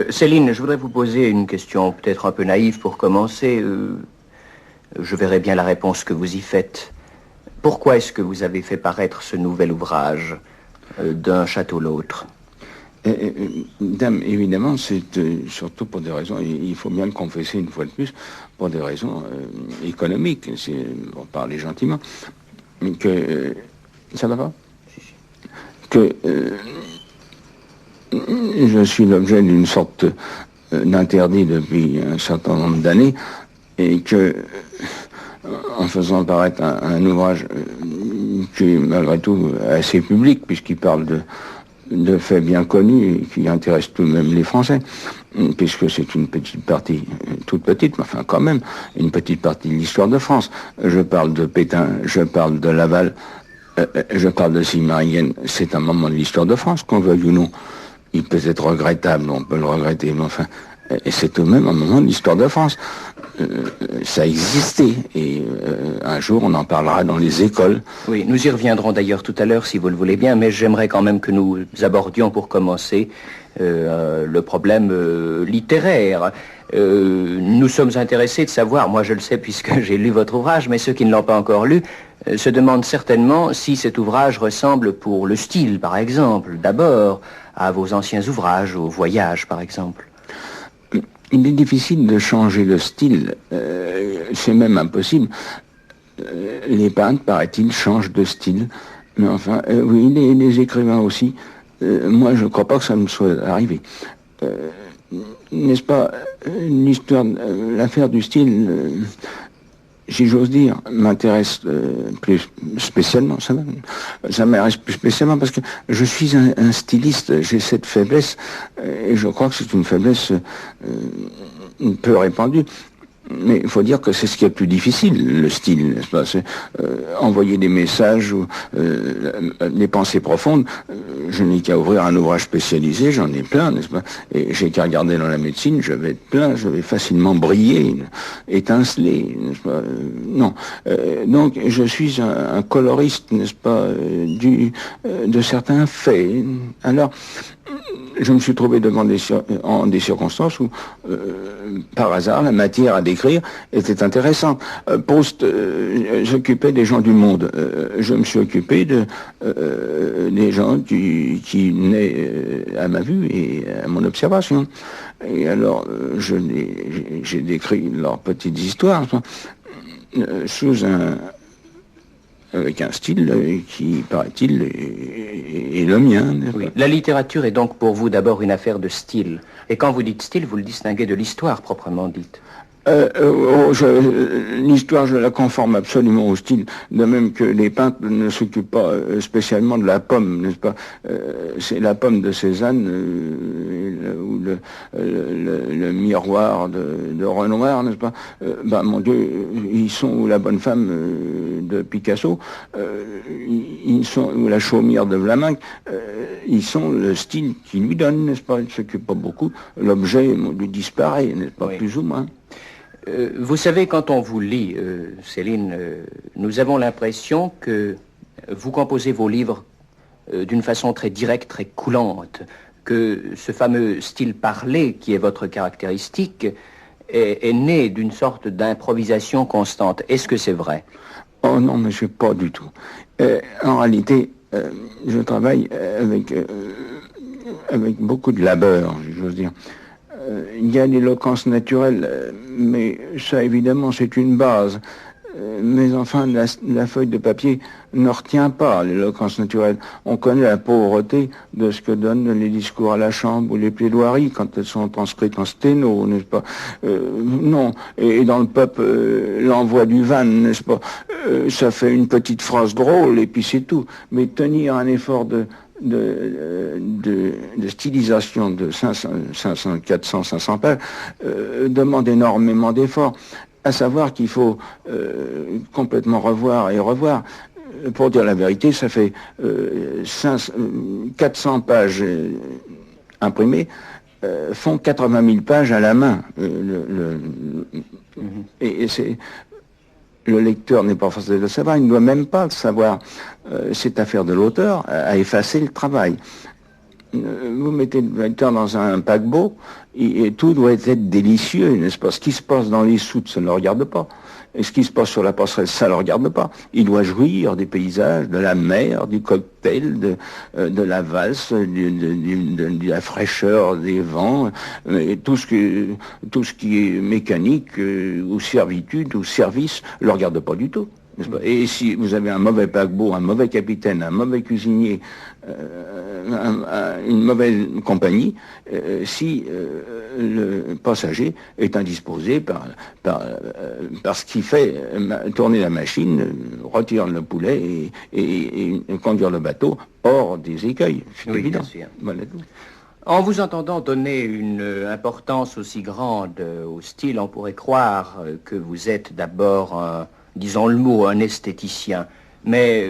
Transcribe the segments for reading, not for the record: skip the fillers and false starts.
Céline, je voudrais vous poser une question peut-être un peu naïve pour commencer. Je verrai bien la réponse que vous y faites. Pourquoi est-ce que vous avez fait paraître ce nouvel ouvrage, d'un château l'autre? Dame, évidemment, c'est surtout pour des raisons, il faut bien le confesser une fois de plus, pour des raisons économiques, pour parler gentiment, que... ça va pas? Que je suis l'objet d'une sorte d'interdit depuis un certain nombre d'années, et que, en faisant apparaître un ouvrage qui est malgré tout assez public, puisqu'il parle de faits bien connus et qui intéressent tout de même les Français, puisque c'est une petite partie, toute petite, mais enfin quand même, une petite partie de l'histoire de France. Je parle de Pétain, je parle de Laval, je parle de Silmarillion. C'est un moment de l'histoire de France, qu'on veuille ou non. Il peut être regrettable, on peut le regretter, mais enfin, c'est tout de même un moment de l'histoire de France. Ça existait, et un jour on en parlera dans les écoles. Oui, nous y reviendrons d'ailleurs tout à l'heure si vous le voulez bien, mais j'aimerais quand même que nous abordions pour commencer le problème littéraire. Nous sommes intéressés de savoir, moi je le sais puisque j'ai lu votre ouvrage, mais ceux qui ne l'ont pas encore lu se demandent certainement si cet ouvrage ressemble pour le style, par exemple, d'abord à vos anciens ouvrages, au Voyage, par exemple. Il est difficile de changer le style, c'est même impossible. Les peintres, paraît-il, changent de style, mais enfin, oui, les écrivains aussi. Moi, je ne crois pas que ça me soit arrivé. N'est-ce pas, l'histoire, l'affaire du style, si j'ose dire, m'intéresse plus spécialement. Ça m'intéresse plus spécialement parce que je suis un styliste, j'ai cette faiblesse, et je crois que c'est une faiblesse peu répandue. Mais il faut dire que c'est ce qui est le plus difficile, le style, n'est-ce pas? C'est envoyer des messages ou des pensées profondes. Je n'ai qu'à ouvrir un ouvrage spécialisé, j'en ai plein, n'est-ce pas? Et j'ai qu'à regarder dans la médecine, je vais être plein, je vais facilement briller, étinceler, n'est-ce pas? Non. Donc je suis un coloriste, n'est-ce pas, de certains faits. Alors, je me suis trouvé devant des circonstances où, par hasard, la matière à décrire était intéressante. Proust s'occupait des gens du monde. Je me suis occupé des gens qui venaient à ma vue et à mon observation. Et alors, j'ai décrit leurs petites histoires avec un style qui, paraît-il, est le mien. Oui. La littérature est donc pour vous d'abord une affaire de style. Et quand vous dites style, vous le distinguez de l'histoire proprement dite. L'histoire, je la conforme absolument au style, de même que les peintres ne s'occupent pas spécialement de la pomme, n'est-ce pas? C'est la pomme de Cézanne ou le miroir de Renoir, n'est-ce pas? Mon Dieu, ils sont, ou la bonne femme de Picasso, ils sont, ou la chaumière de Vlaminck, ils sont le style qu'ils lui donnent, n'est-ce pas? Ils ne s'occupent pas beaucoup, l'objet lui disparaît, n'est-ce pas? Oui. Plus ou moins. Vous savez, quand on vous lit, Céline, nous avons l'impression que vous composez vos livres d'une façon très directe, très coulante, que ce fameux style parlé qui est votre caractéristique est né d'une sorte d'improvisation constante. Est-ce que c'est vrai? Oh non, monsieur, pas du tout. En réalité, je travaille avec beaucoup de labeur, j'ose dire. Il y a l'éloquence naturelle, mais ça évidemment c'est une base. Mais enfin, la feuille de papier ne retient pas l'éloquence naturelle. On connaît la pauvreté de ce que donnent les discours à la Chambre ou les plaidoiries quand elles sont transcrites en sténo, n'est-ce pas? Non. Et dans le peuple, l'envoi du van, n'est-ce pas? Ça fait une petite phrase drôle et puis c'est tout. Mais tenir un effort de stylisation de 500, 400, 500 pages demande énormément d'efforts. À savoir qu'il faut complètement revoir et revoir. Pour dire la vérité, ça fait 400 pages imprimées font 80 000 pages à la main. Et c'est... Le lecteur n'est pas forcé de le savoir, il ne doit même pas le savoir. C'est affaire de l'auteur à effacer le travail. vous mettez le lecteur dans un paquebot, et tout doit être délicieux, n'est-ce pas? Ce qui se passe dans les soutes, ça ne le regarde pas. Et ce qui se passe sur la passerelle, ça ne le regarde pas. Il doit jouir des paysages, de la mer, du cocktail, de la valse, de la fraîcheur des vents, et tout ce qui est mécanique, ou servitude, ou service, ne le regarde pas du tout. Et si vous avez un mauvais paquebot, un mauvais capitaine, un mauvais cuisinier, une mauvaise compagnie, si le passager est indisposé par ce qui fait tourner la machine, retirer le poulet et conduire le bateau hors des écueils. C'est évident. Voilà tout. En vous entendant donner une importance aussi grande au style, on pourrait croire que vous êtes d'abord disons le mot, un esthéticien. Mais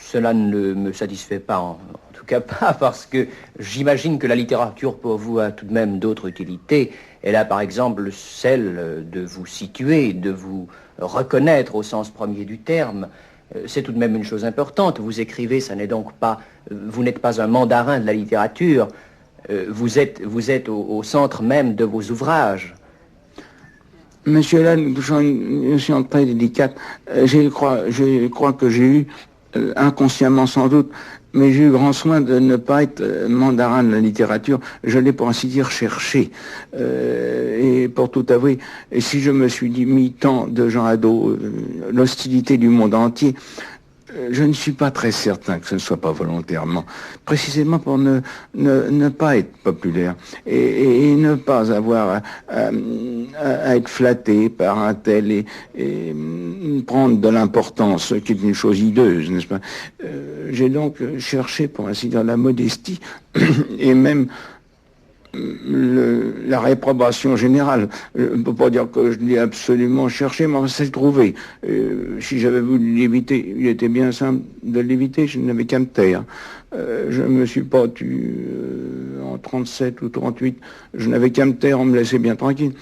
cela ne me satisfait pas, en tout cas pas, parce que j'imagine que la littérature pour vous a tout de même d'autres utilités. Elle a par exemple celle de vous situer, de vous reconnaître au sens premier du terme. C'est tout de même une chose importante. Vous écrivez, ça n'est donc pas... Vous n'êtes pas un mandarin de la littérature. Vous êtes au centre même de vos ouvrages. Monsieur Lannes, nous touchons une notion très délicate. Je crois que j'ai eu, inconsciemment sans doute, mais j'ai eu grand soin de ne pas être mandarin de la littérature. Je l'ai pour ainsi dire cherché. Et pour tout avouer, et si je me suis dit mis tant de gens ados, l'hostilité du monde entier, je ne suis pas très certain que ce ne soit pas volontairement, précisément pour ne pas être populaire et ne pas avoir à être flatté par un tel et prendre de l'importance, ce qui est une chose hideuse, n'est-ce pas? J'ai donc cherché, pour ainsi dire, la modestie et même la réprobation générale. Je ne peux pas dire que je l'ai absolument cherché, mais on s'est trouvé. Si j'avais voulu l'éviter, il était bien simple de l'éviter, je n'avais qu'à me taire. Je ne me suis pas tué en 37 ou 38, je n'avais qu'à me taire, on me laissait bien tranquille.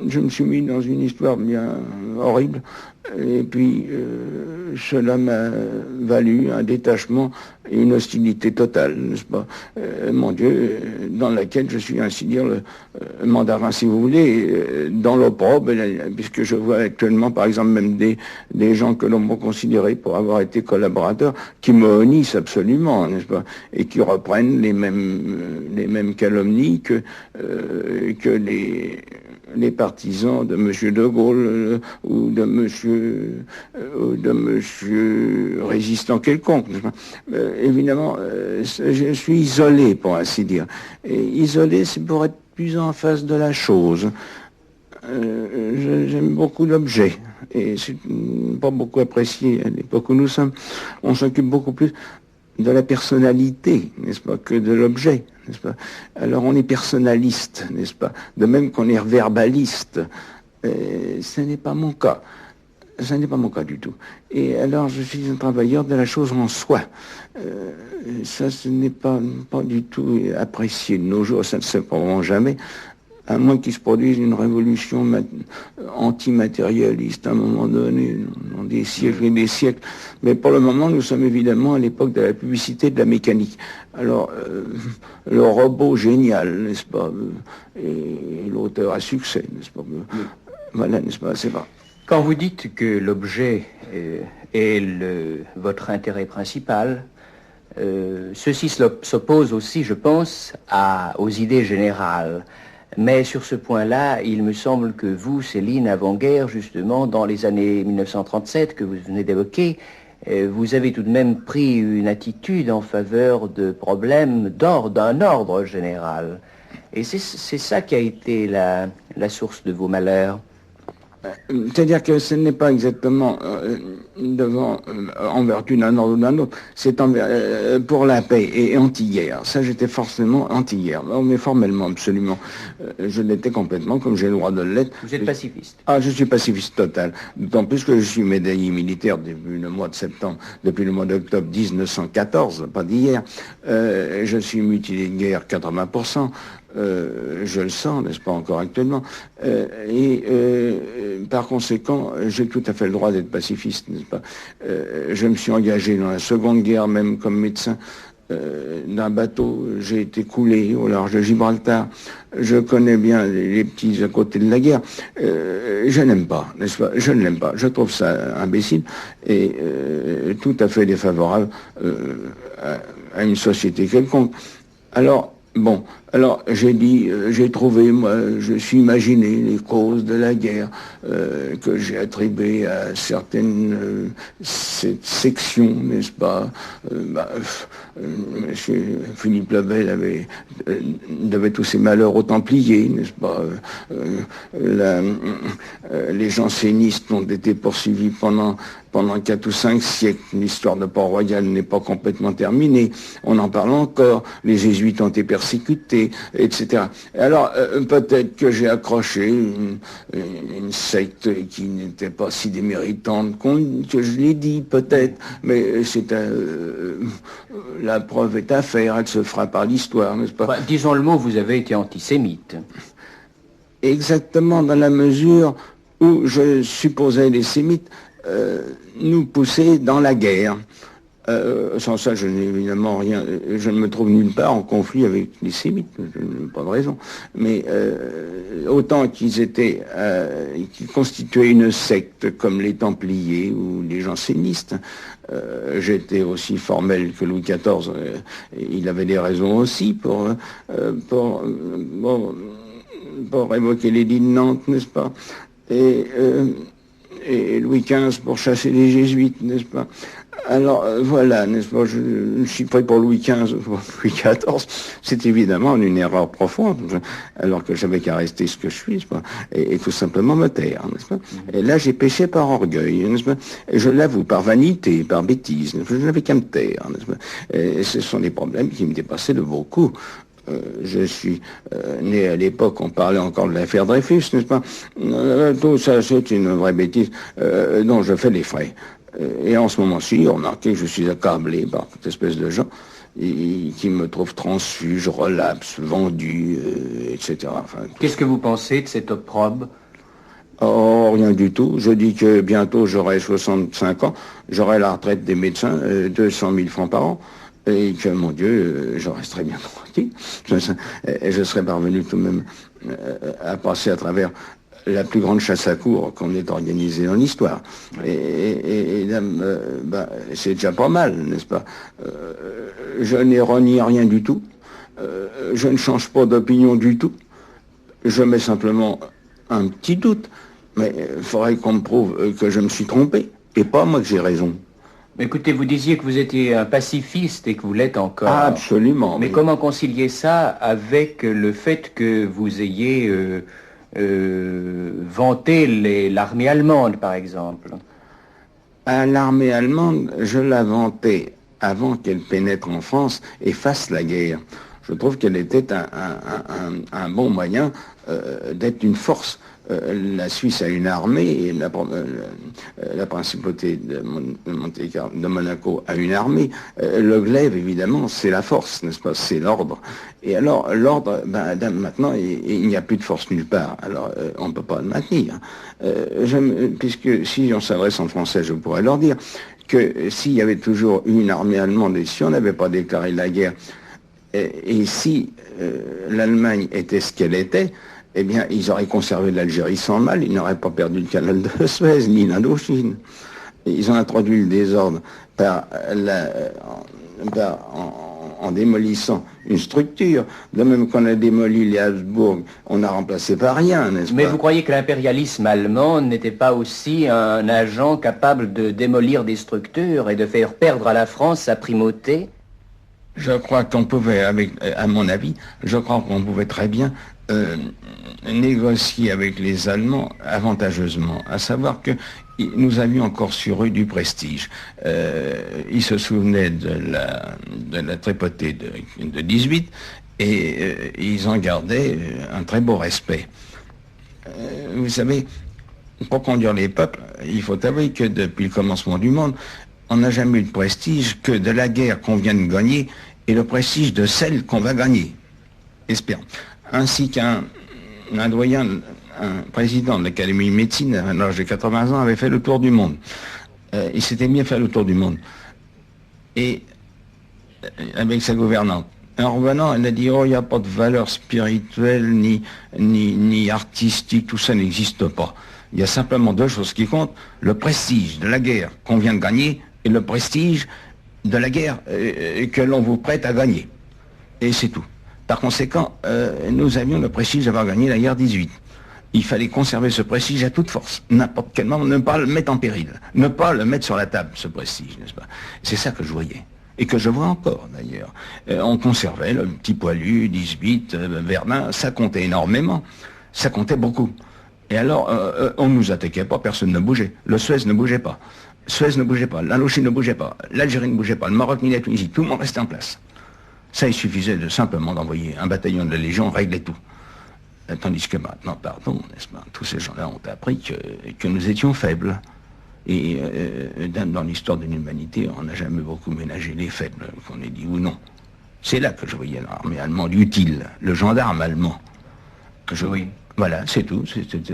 Je me suis mis dans une histoire bien horrible, et puis cela m'a valu un détachement et une hostilité totale, n'est-ce pas? Mon Dieu, dans laquelle je suis ainsi dire le mandarin, si vous voulez, dans l'opprobre, puisque je vois actuellement, par exemple, même des gens que l'on m'a considéré pour avoir été collaborateurs, qui me honnissent absolument, n'est-ce pas? Et qui reprennent les mêmes calomnies que les partisans de M. de Gaulle ou de monsieur résistant quelconque. Évidemment, je suis isolé, pour ainsi dire. Et isolé, c'est pour être plus en face de la chose. J'aime beaucoup l'objet. Et c'est pas beaucoup apprécié à l'époque où nous sommes. On s'occupe beaucoup plus de la personnalité, n'est-ce pas, que de l'objet, n'est-ce pas? Alors on est personnaliste, n'est-ce pas? De même qu'on est verbaliste. Ce n'est pas mon cas. Ce n'est pas mon cas du tout. Et alors je suis un travailleur de la chose en soi. Ça, ce n'est pas du tout apprécié de nos jours, ça ne se prendra jamais. À moins qu'il se produise une révolution antimatérialiste à un moment donné, dans des siècles et des siècles. Mais pour le moment, nous sommes évidemment à l'époque de la publicité et de la mécanique. Alors, le robot génial, n'est-ce pas, et l'auteur à succès, n'est-ce pas? Voilà, n'est-ce pas, c'est vrai. Quand vous dites que l'objet est votre intérêt principal, ceci s'oppose aussi, je pense, aux idées générales. Mais sur ce point-là, il me semble que vous, Céline, avant-guerre, justement, dans les années 1937 que vous venez d'évoquer, vous avez tout de même pris une attitude en faveur de problèmes d'un ordre général. Et c'est ça qui a été la source de vos malheurs. C'est-à-dire que ce n'est pas exactement en vertu d'un ordre ou d'un autre, c'est pour la paix et anti-guerre. Ça, j'étais forcément anti-guerre, mais formellement, absolument. Je l'étais complètement, comme j'ai le droit de l'être. Vous êtes pacifiste? Ah, je suis pacifiste total. D'autant plus que je suis médaillé militaire depuis le mois d'octobre 1914, pas d'hier. Je suis mutilé de guerre 80%. Je le sens, n'est-ce pas, encore actuellement. Par conséquent, j'ai tout à fait le droit d'être pacifiste, n'est-ce pas? Je me suis engagé dans la Seconde Guerre, même comme médecin, d'un bateau. J'ai été coulé au large de Gibraltar. Je connais bien les petits à côté de la guerre. Je n'aime pas, n'est-ce pas? Je ne l'aime pas. Je trouve ça imbécile et tout à fait défavorable à une société quelconque. Alors, bon, alors j'ai dit, j'ai trouvé, moi, je suis imaginé les causes de la guerre que j'ai attribuées à certaines sections, n'est-ce pas? Monsieur Philippe le Bel devait tous ses malheurs aux Templiers, n'est-ce pas? Les jansénistes ont été poursuivis pendant 4 ou 5 siècles. L'histoire de Port-Royal n'est pas complètement terminée. On en parle encore. Les jésuites ont été persécutés, etc. Alors, peut-être que j'ai accroché une secte qui n'était pas si déméritante que je l'ai dit, peut-être. Mais la preuve est à faire. Elle se fera par l'histoire, n'est-ce pas? Disons le mot, vous avez été antisémite. Exactement, dans la mesure où je supposais les sémites nous pousser dans la guerre. Sans ça, je n'ai évidemment rien. Je ne me trouve nulle part en conflit avec les sémites. Je n'ai pas de raison. Mais autant qu'ils constituaient une secte comme les Templiers ou les jansénistes, j'étais aussi formel que Louis XIV. Il avait des raisons aussi pour évoquer l'édit de Nantes, n'est-ce pas? Et Louis XV pour chasser les jésuites, n'est-ce pas? Alors voilà, n'est-ce pas? Je suis prêt pour Louis XV, pour Louis XIV. C'est évidemment une erreur profonde, alors que j'avais qu'à rester ce que je suis, n'est-ce pas? Et tout simplement me taire, n'est-ce pas? Et là, j'ai péché par orgueil, n'est-ce pas? Et je l'avoue, par vanité, par bêtise. Je n'avais qu'à me taire, n'est-ce pas? Et ce sont des problèmes qui me dépassaient de beaucoup. Je suis né à l'époque, on parlait encore de l'affaire Dreyfus, n'est-ce pas? Tout ça, c'est une vraie bêtise dont je fais les frais. Et en ce moment-ci, remarquez que je suis accablé par toute espèce de gens qui me trouvent transfuge, relapse, vendu, etc. Enfin, qu'est-ce que vous pensez de cet opprobre? Oh, rien du tout. Je dis que bientôt j'aurai 65 ans, j'aurai la retraite des médecins, 200 000 francs par an. Et que, mon Dieu, je resterai bien tranquille. Je serai parvenu tout de même à passer à travers la plus grande chasse à courre qu'on ait organisée dans l'histoire. Et c'est déjà pas mal, n'est-ce pas? Je n'ai renié rien du tout. Je ne change pas d'opinion du tout. Je mets simplement un petit doute. Mais il faudrait qu'on me prouve que je me suis trompé. Et pas moi que j'ai raison. Écoutez, vous disiez que vous étiez un pacifiste et que vous l'êtes encore. Ah, absolument. Mais comment concilier ça avec le fait que vous ayez vanté l'armée allemande, par exemple? L'armée allemande, je la vantais avant qu'elle pénètre en France et fasse la guerre. Je trouve qu'elle était un bon moyen d'être une force. La Suisse a une armée et la principauté de Monaco a une armée. Le glaive, évidemment, c'est la force, n'est-ce pas? C'est l'ordre. Et alors, l'ordre, maintenant, il n'y a plus de force nulle part. Alors, on ne peut pas le maintenir. Puisque si on s'adresse en français, je pourrais leur dire que s'il y avait toujours eu une armée allemande et si on n'avait pas déclaré la guerre, et si l'Allemagne était ce qu'elle était, eh bien, ils auraient conservé l'Algérie sans mal, ils n'auraient pas perdu le canal de Suez, ni l'Indochine. Ils ont introduit le désordre en démolissant une structure. De même qu'on a démoli les Habsbourg, on n'a remplacé par rien, n'est-ce pas? Mais vous croyez que l'impérialisme allemand n'était pas aussi un agent capable de démolir des structures et de faire perdre à la France sa primauté? Je crois qu'on pouvait, à mon avis, je crois qu'on pouvait très bien négocier avec les Allemands avantageusement, à savoir que nous avions encore sur eux du prestige. Ils se souvenaient de la tripotée de 18 et ils en gardaient un très beau respect. Vous savez, pour conduire les peuples, il faut avouer que depuis le commencement du monde, on n'a jamais eu de prestige que de la guerre qu'on vient de gagner et le prestige de celle qu'on va gagner. Espérons. Ainsi qu'un doyen, un président de l'Académie de médecine, à l'âge de 80 ans, avait fait le tour du monde. Il s'était mis à faire le tour du monde. Et avec sa gouvernante. En revenant, elle a dit, oh, il n'y a pas de valeur spirituelle, ni artistique, tout ça n'existe pas. Il y a simplement deux choses qui comptent, le prestige de la guerre qu'on vient de gagner et le prestige de la guerre que l'on vous prête à gagner. Et c'est tout. Par conséquent, nous avions le prestige d'avoir gagné la guerre 18. Il fallait conserver ce prestige à toute force, n'importe quel moment, ne pas le mettre en péril, ne pas le mettre sur la table, ce prestige, n'est-ce pas? C'est ça que je voyais, et que je vois encore d'ailleurs. On conservait le petit poilu, 18, Verdun, ça comptait énormément, ça comptait beaucoup. Et alors, on ne nous attaquait pas, personne ne bougeait, le Suez ne bougeait pas, Suez ne bougeait pas, l'Indochine ne bougeait pas, l'Algérie ne bougeait pas, le Maroc ni la Tunisie, tout le monde restait en place. Ça, il suffisait de simplement d'envoyer un bataillon de la Légion, régler tout. Tandis que maintenant, pardon, n'est-ce pas, tous ces gens-là ont appris que nous étions faibles. Et dans l'histoire de l'humanité, on n'a jamais beaucoup ménagé les faibles, qu'on ait dit ou non. C'est là que je voyais l'armée allemande utile, le gendarme allemand. Oui. Voilà, c'est tout.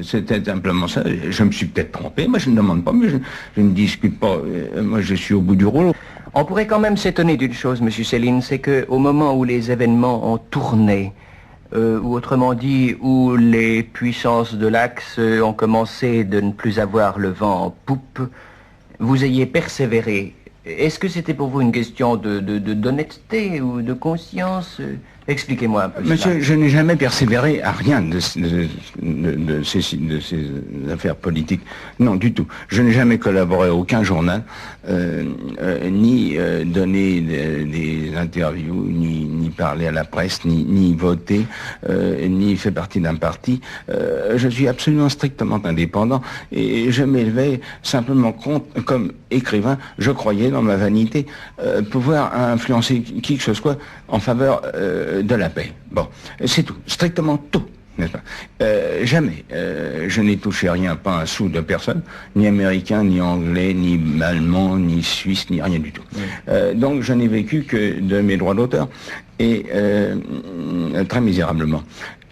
C'était simplement ça. Je me suis peut-être trompé, moi je ne demande pas, mais je ne discute pas. Moi je suis au bout du rouleau. On pourrait quand même s'étonner d'une chose, Monsieur Céline, c'est qu'au moment où les événements ont tourné, ou autrement dit, où les puissances de l'Axe ont commencé de ne plus avoir le vent en poupe, vous ayez persévéré. Est-ce que c'était pour vous une question d'honnêteté ou de conscience? Expliquez-moi un peu. Monsieur, je n'ai jamais persévéré à rien de ces affaires politiques. Non, du tout. Je n'ai jamais collaboré à aucun journal, ni donné des interviews, ni parlé à la presse, ni voté, ni fait partie d'un parti. Je suis absolument strictement indépendant et je m'élevais simplement comme écrivain. Je croyais dans ma vanité pouvoir influencer qui que ce soit en faveur de la paix. Bon, c'est tout, strictement tout, n'est-ce pas? Jamais, je n'ai touché rien, pas un sou de personne, ni américain, ni anglais, ni allemand, ni suisse, ni rien du tout. Oui. Donc je n'ai vécu que de mes droits d'auteur, et très misérablement.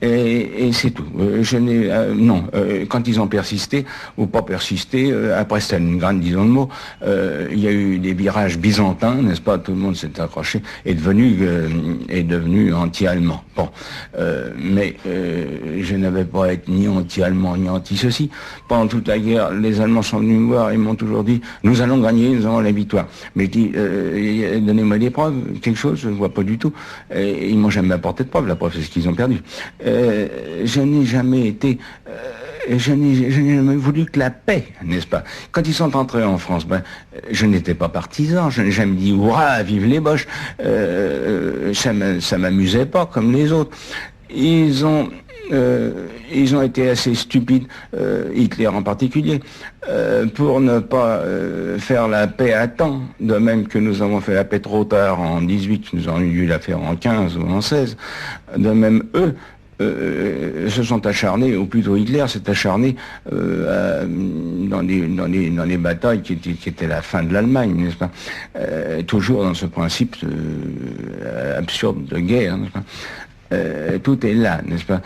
Et c'est tout. Je n'ai non. Quand ils ont persisté ou pas persisté, après Stalingrad, disons le mot, il y a eu des virages byzantins, n'est-ce pas? Tout le monde s'est accroché, est devenu anti-allemand. Bon, mais je n'avais pas à être ni anti-allemand ni anti-ceci. Pendant toute la guerre, les Allemands sont venus me voir et m'ont toujours dit nous allons gagner, nous avons la victoire. Mais je dis donnez-moi des preuves, quelque chose, je ne vois pas du tout. Et ils m'ont jamais apporté de preuves. La preuve c'est ce qu'ils ont perdu. Je n'ai jamais été, je n'ai jamais voulu que la paix, n'est-ce pas? Quand ils sont entrés en France, je n'étais pas partisan, je n'ai jamais dit hurrah, vive les Boches, ça m'amusait pas comme les autres. Ils ont été assez stupides, Hitler en particulier, pour ne pas faire la paix à temps, de même que nous avons fait la paix trop tard en 18, nous avons dû la faire en 15 ou en 16, de même eux, se sont acharnés, ou plutôt Hitler s'est acharné dans les batailles qui étaient la fin de l'Allemagne, n'est-ce pas? Toujours dans ce principe absurde de guerre, n'est-ce pas? Tout est là, n'est-ce pas?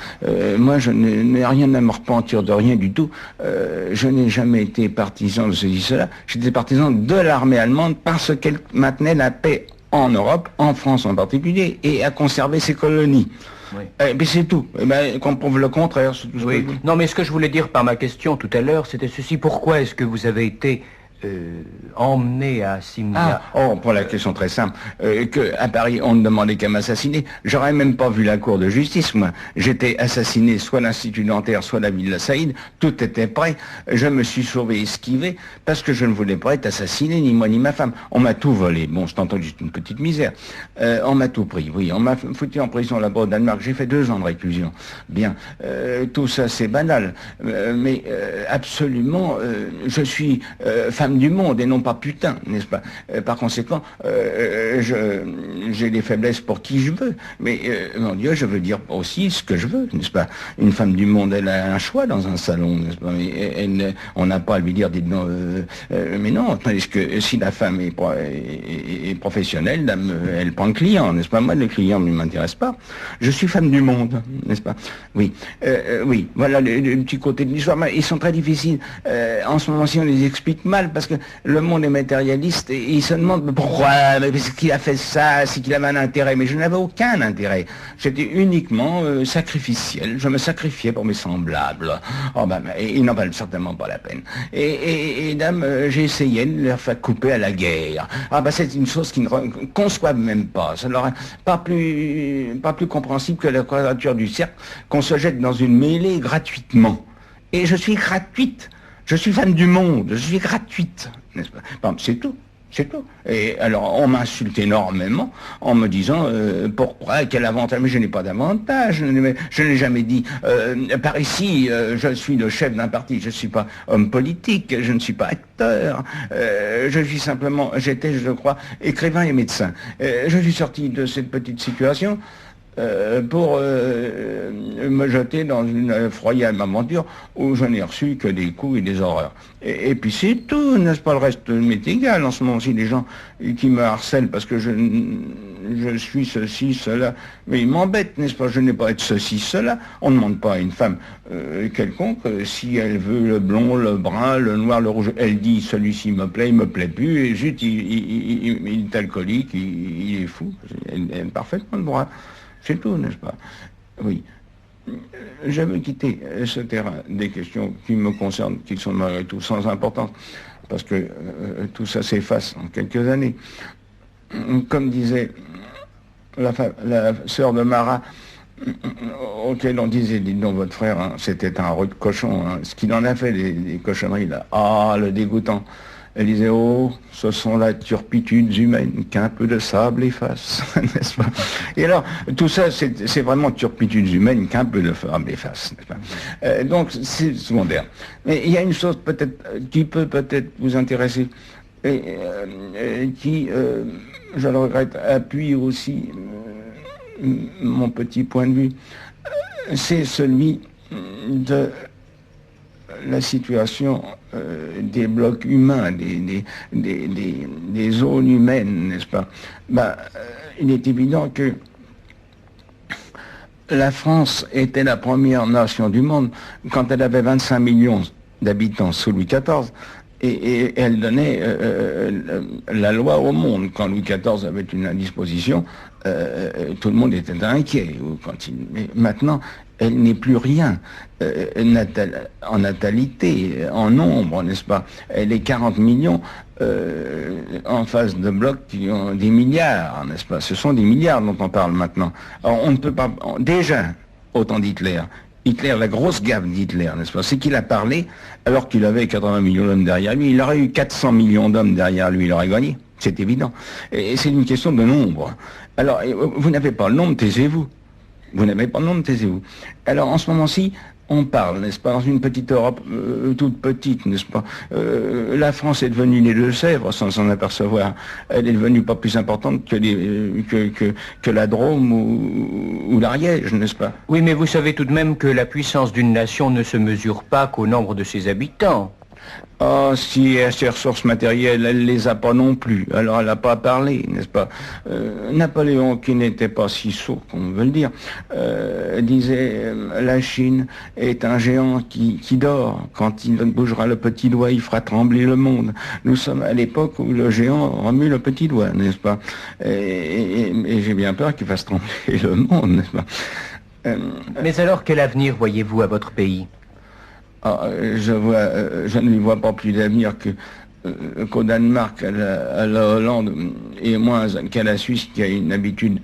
Moi, je n'ai rien à me repentir de rien du tout. Je n'ai jamais été partisan de ceci, cela. J'étais partisan de l'armée allemande parce qu'elle maintenait la paix en Europe, en France en particulier, et a conservé ses colonies. Oui. Mais c'est tout. Qu'on prouve le contraire. Tout oui. Non, mais ce que je voulais dire par ma question tout à l'heure, c'était ceci. Pourquoi est-ce que vous avez été emmené à Simia? Pour la question très simple, qu'à Paris, on ne demandait qu'à m'assassiner. J'aurais même pas vu la cour de justice, moi. J'étais assassiné, soit l'Institut dentaire, soit la Villa Saïd. Tout était prêt. Je me suis sauvé, esquivé, parce que je ne voulais pas être assassiné, ni moi, ni ma femme. On m'a tout volé. Bon, c'est entendu, juste une petite misère. On m'a tout pris, oui. On m'a foutu en prison là-bas au Danemark. J'ai fait 2 ans de réclusion. Bien. Tout ça, c'est banal. Mais absolument, je suis femme du monde et non pas putain, n'est-ce pas? Par conséquent, j'ai des faiblesses pour qui je veux, mais mon Dieu, je veux dire aussi ce que je veux, n'est-ce pas? Une femme du monde, elle a un choix dans un salon, n'est-ce pas? Mais on n'a pas à lui dire, dites non, mais non, tandis que si la femme est professionnelle, elle prend le client, n'est-ce pas? Moi, le client ne m'intéresse pas. Je suis femme du monde, n'est-ce pas? Oui, oui, voilà le petit côté de l'histoire. Ils sont très difficiles. En ce moment-ci, on les explique mal parce que le monde est matérialiste et il se demande pourquoi, mais parce qu'il a fait ça, c'est qu'il avait un intérêt. Mais je n'avais aucun intérêt. J'étais uniquement sacrificiel. Je me sacrifiais pour mes semblables. Oh ben, ils n'en valent certainement pas la peine. Et dame, j'ai essayé de leur faire couper à la guerre. Ah ben c'est une chose qu'ils ne conçoivent même pas. Ça leur est pas plus compréhensible que la quadrature du cercle, qu'on se jette dans une mêlée gratuitement. Et je suis gratuite. Je suis femme du monde. Je suis gratuite. N'est-ce pas? Bon, c'est tout. C'est tout. Et alors, on m'insulte énormément en me disant pourquoi, quel avantage. Mais je n'ai pas d'avantage. Je n'ai jamais dit par ici, je suis le chef d'un parti. Je ne suis pas homme politique. Je ne suis pas acteur. Je suis simplement, j'étais, je crois, écrivain et médecin. Je suis sorti de cette petite situation pour me jeter dans une effroyable aventure où je n'ai reçu que des coups et des horreurs. Et puis c'est tout, n'est-ce pas? Le reste m'est égal en ce moment aussi, les gens qui me harcèlent parce que je suis ceci, cela, mais ils m'embêtent, n'est-ce pas? Je n'ai pas à être ceci, cela. On ne demande pas à une femme quelconque si elle veut le blond, le brun, le noir, le rouge. Elle dit celui-ci me plaît, il me plaît plus, et zut, il est alcoolique, il est fou. Elle a parfaitement le droit. C'est tout, n'est-ce pas? Oui. Je veux quitter ce terrain des questions qui me concernent, qui sont malgré tout sans importance, parce que tout ça s'efface en quelques années. Comme disait la sœur de Marat, auquel on disait, dites donc votre frère, hein, c'était un rude cochon, hein, ce qu'il en a fait des cochonneries là, ah le dégoûtant. Elle disait, oh, ce sont la turpitudes humaines qu'un peu de sable efface, n'est-ce pas? Et alors, tout ça, c'est vraiment turpitudes humaines qu'un peu de sable efface, n'est-ce pas? Donc, c'est secondaire. Mais il y a une chose peut-être qui peut peut-être vous intéresser, et qui, je le regrette, appuie aussi mon petit point de vue. C'est celui de la situation des blocs humains, des zones humaines, n'est-ce pas? Il est évident que la France était la première nation du monde quand elle avait 25 millions d'habitants sous Louis XIV, et elle donnait la loi au monde. Quand Louis XIV avait une indisposition, tout le monde était inquiet. Mais maintenant, elle n'est plus rien en natalité, en nombre, n'est-ce pas? Elle est 40 millions en face de blocs qui ont des milliards, n'est-ce pas? Ce sont des milliards dont on parle maintenant. Alors on ne peut pas... Déjà, au temps d'Hitler, la grosse gaffe d'Hitler, n'est-ce pas? C'est qu'il a parlé alors qu'il avait 80 millions d'hommes derrière lui. Il aurait eu 400 millions d'hommes derrière lui, il aurait gagné. C'est évident. Et c'est une question de nombre. Alors, vous n'avez pas le nombre, taisez-vous. Vous n'avez pas le nombre, taisez-vous. Alors, en ce moment-ci, on parle, n'est-ce pas, dans une petite Europe toute petite, n'est-ce pas? La France est devenue les Deux-Sèvres sans s'en apercevoir. Elle est devenue pas plus importante que la Drôme ou l'Ariège, n'est-ce pas? Oui, mais vous savez tout de même que la puissance d'une nation ne se mesure pas qu'au nombre de ses habitants. Ah, si elle a ses ressources matérielles, elle les a pas non plus. Alors elle n'a pas parlé, n'est-ce pas? Napoléon, qui n'était pas si sourd qu'on veut le dire, disait la Chine est un géant qui dort. Quand il bougera le petit doigt, il fera trembler le monde. Nous sommes à l'époque où le géant remue le petit doigt, n'est-ce pas? Et j'ai bien peur qu'il fasse trembler le monde, n'est-ce pas? Mais alors, quel avenir voyez-vous à votre pays? Je ne lui vois pas plus d'avenir qu'au Danemark, à la Hollande, et moins qu'à la Suisse, qui a une habitude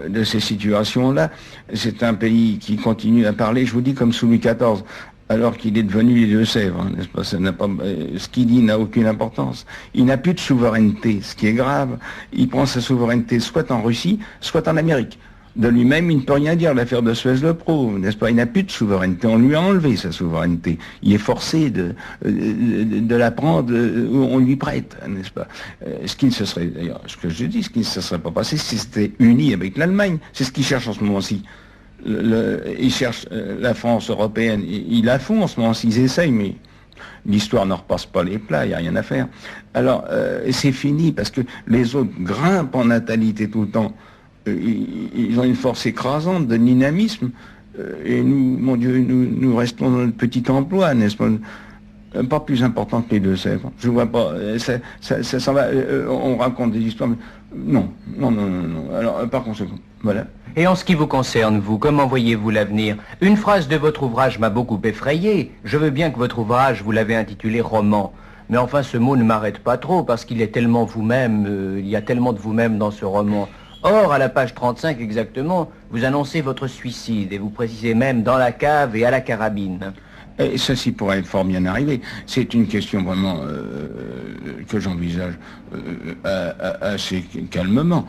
de ces situations-là. C'est un pays qui continue à parler, je vous dis, comme sous Louis XIV, alors qu'il est devenu les Deux-Sèvres, hein, n'est-ce pas? Ce qu'il dit n'a aucune importance. Il n'a plus de souveraineté, ce qui est grave. Il prend sa souveraineté soit en Russie, soit en Amérique. De lui-même, il ne peut rien dire, l'affaire de Suez le prouve, n'est-ce pas? Il n'a plus de souveraineté, on lui a enlevé sa souveraineté. Il est forcé de la prendre où on lui prête, n'est-ce pas? Ce qui ne se serait, d'ailleurs, ce que je dis, ce qui ne se serait pas passé si c'était uni avec l'Allemagne. C'est ce qu'il cherche en ce moment-ci. Il cherche la France européenne, ils la font en ce moment-ci, ils essayent, mais l'histoire ne repasse pas les plats, il n'y a rien à faire. Alors, c'est fini, parce que les autres grimpent en natalité tout le temps. Ils ont une force écrasante de dynamisme, et nous, mon Dieu, nous restons dans notre petit emploi, n'est-ce pas? Pas plus important que les Deux-Sèvres. Je vois pas. Ça s'en va. On raconte des histoires. Mais non, non, non, non, non. Alors, par conséquent, voilà. Et en ce qui vous concerne, vous, comment voyez-vous l'avenir? Une phrase de votre ouvrage m'a beaucoup effrayé. Je veux bien que votre ouvrage, vous l'avez intitulé roman. Mais enfin, ce mot ne m'arrête pas trop, parce qu'il est tellement vous-même, il y a tellement de vous-même dans ce roman. Or, à la page 35 exactement, vous annoncez votre suicide, et vous précisez même dans la cave et à la carabine. Et ceci pourrait être fort bien arrivé. C'est une question vraiment que j'envisage assez calmement.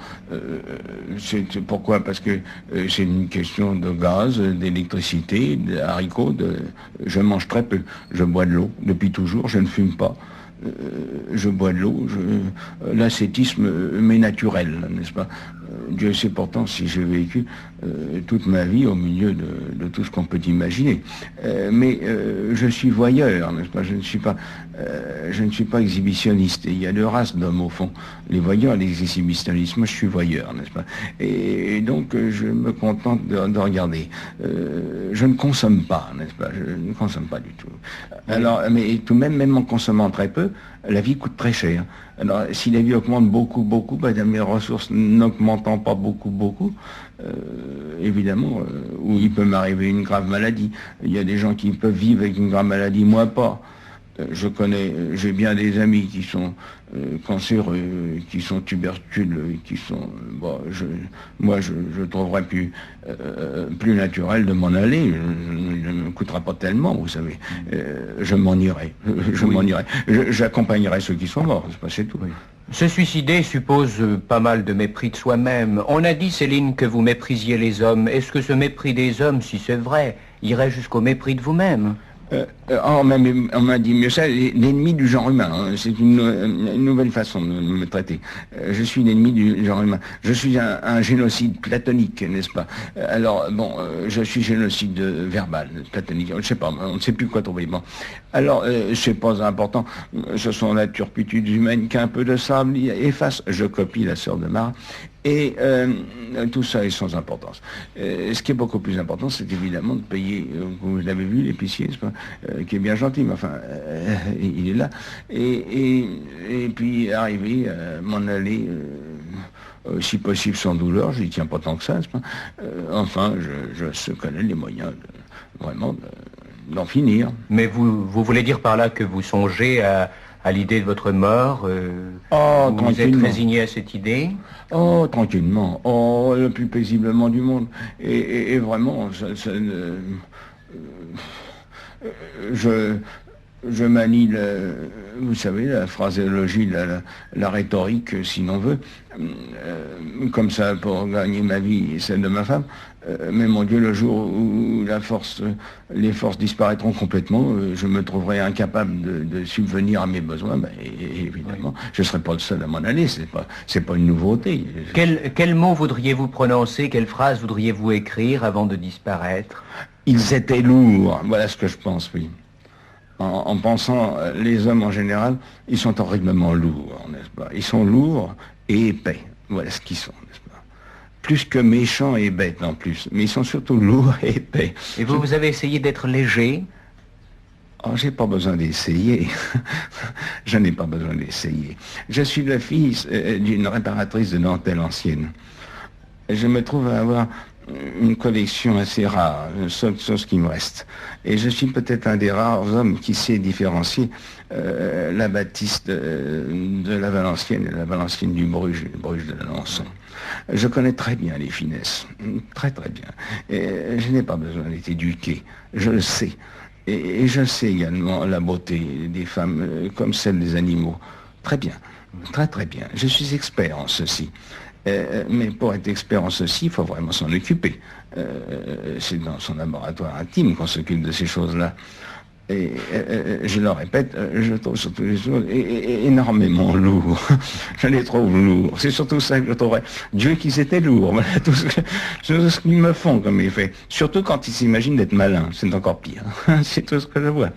Pourquoi? Parce que c'est une question de gaz, d'électricité, d'haricots. Je mange très peu. Je bois de l'eau depuis toujours. Je ne fume pas. Je bois de l'eau. L'ascétisme m'est naturel, n'est-ce pas? Dieu sait pourtant si j'ai vécu toute ma vie au milieu de tout ce qu'on peut imaginer. Mais je suis voyeur, n'est-ce pas? Je ne suis pas exhibitionniste. Et il y a deux races d'hommes au fond, les voyeurs et les exhibitionnistes. Moi, je suis voyeur, n'est-ce pas? Et donc, je me contente de regarder. Je ne consomme pas, n'est-ce pas? Je ne consomme pas du tout. Alors, mais tout de même, même en consommant très peu, la vie coûte très cher. Alors, si la vie augmente beaucoup, beaucoup, mes ressources n'augmentant pas beaucoup, évidemment, où il peut m'arriver une grave maladie. Il y a des gens qui peuvent vivre avec une grave maladie, moi pas. J'ai bien des amis qui sont cancéreux, qui sont tubercules, qui sont... Bon, je trouverais plus naturel de m'en aller. Il ne me coûtera pas tellement, vous savez. Je m'en irai. J'accompagnerai ceux qui sont morts, c'est tout. Oui. Se suicider suppose pas mal de mépris de soi-même. On a dit, Céline, que vous méprisiez les hommes. Est-ce que ce mépris des hommes, si c'est vrai, irait jusqu'au mépris de vous-même? On m'a dit mieux ça, l'ennemi du genre humain. Hein. C'est une nouvelle façon de me traiter. Je suis l'ennemi du genre humain. Je suis un génocide platonique, n'est-ce pas? Alors, bon, je suis génocide verbal, platonique. Je ne sais pas, on ne sait plus quoi trouver. Bon. Alors, c'est pas important. Ce sont la turpitude humaine qu'un peu de sable efface. Je copie la sœur de Mara. Et tout ça est sans importance. Ce qui est beaucoup plus important, c'est évidemment de payer, vous l'avez vu, l'épicier, qui est bien gentil, mais enfin, il est là. Et puis arriver à m'en aller, si possible sans douleur, je n'y tiens pas tant que ça. Enfin, je connais les moyens vraiment d'en finir. Mais vous voulez dire par là que vous songez à l'idée de votre mort? Vous êtes résigné à cette idée? Oh, tranquillement. Oh, le plus paisiblement du monde. Et vraiment, je manie, vous savez, la phraséologie, la rhétorique, si l'on veut, comme ça pour gagner ma vie et celle de ma femme. Mais mon Dieu, le jour où les forces disparaîtront complètement, je me trouverai incapable de subvenir à mes besoins. Évidemment, je ne serai pas le seul à m'en aller. C'est pas une nouveauté. Quel mot voudriez-vous prononcer? Quelle phrase voudriez-vous écrire avant de disparaître? Ils étaient lourds. Voilà ce que je pense, oui. En pensant, les hommes en général, ils sont horriblement lourds, n'est-ce pas? Ils sont lourds et épais. Voilà ce qu'ils sont, n'est-ce pas? Plus que méchants et bêtes en plus. Mais ils sont surtout lourds et épais. Et vous avez essayé d'être léger? Oh, j'ai pas besoin d'essayer. Je n'ai pas besoin d'essayer. Je suis le fils d'une réparatrice de dentelle ancienne. Je me trouve à avoir une collection assez rare, une seule chose qui me reste. Et je suis peut-être un des rares hommes qui sait différencier la Baptiste de la Valencienne et la Valencienne du Bruges, le Bruges de l'Alençon. Je connais très bien les finesses, très très bien. Et je n'ai pas besoin d'être éduqué, je le sais. Et je sais également la beauté des femmes comme celle des animaux. Très bien, très très bien. Je suis expert en ceci. Mais pour être expert en ceci, il faut vraiment s'en occuper. C'est dans son laboratoire intime qu'on s'occupe de ces choses-là. Et je le répète, je trouve surtout les choses énormément lourds. Je les trouve lourds. C'est surtout ça que je trouverais. Dieu qu'ils étaient lourds. Voilà tout ce qu'ils me font comme effet. Surtout quand ils s'imaginent d'être malins. C'est encore pire. C'est tout ce que je vois.